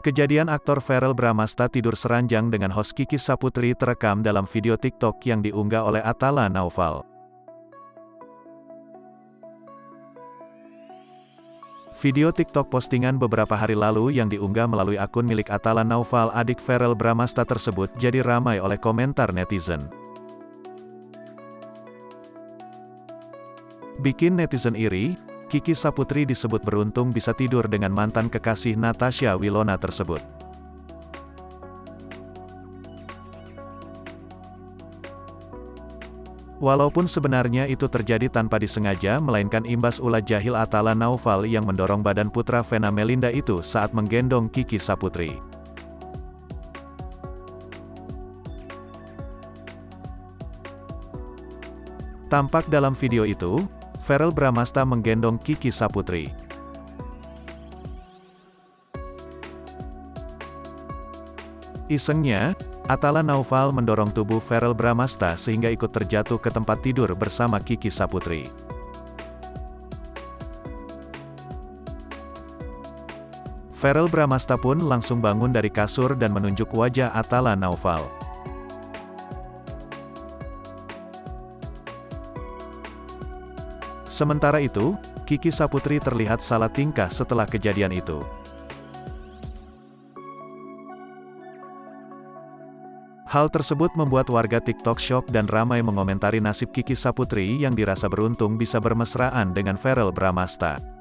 Kejadian aktor Verrell Bramasta tidur seranjang dengan host Kiki Saputri terekam dalam video TikTok yang diunggah oleh Atala Naufal. Video TikTok postingan beberapa hari lalu yang diunggah melalui akun milik Atala Naufal adik Verrell Bramasta tersebut jadi ramai oleh komentar netizen. Bikin netizen iri, Kiki Saputri disebut beruntung bisa tidur dengan mantan kekasih Natasha Wilona tersebut. Walaupun sebenarnya itu terjadi tanpa disengaja melainkan imbas ulah jahil Atala Naufal yang mendorong badan putra Vena Melinda itu saat menggendong Kiki Saputri. Tampak dalam video itu, Verrell Bramasta menggendong Kiki Saputri. Isengnya, Atala Naufal mendorong tubuh Verrell Bramasta sehingga ikut terjatuh ke tempat tidur bersama Kiki Saputri. Verrell Bramasta pun langsung bangun dari kasur dan menunjuk wajah Atala Naufal. Sementara itu, Kiki Saputri terlihat salah tingkah setelah kejadian itu. Hal tersebut membuat warga TikTok syok dan ramai mengomentari nasib Kiki Saputri yang dirasa beruntung bisa bermesraan dengan Verrell Bramasta.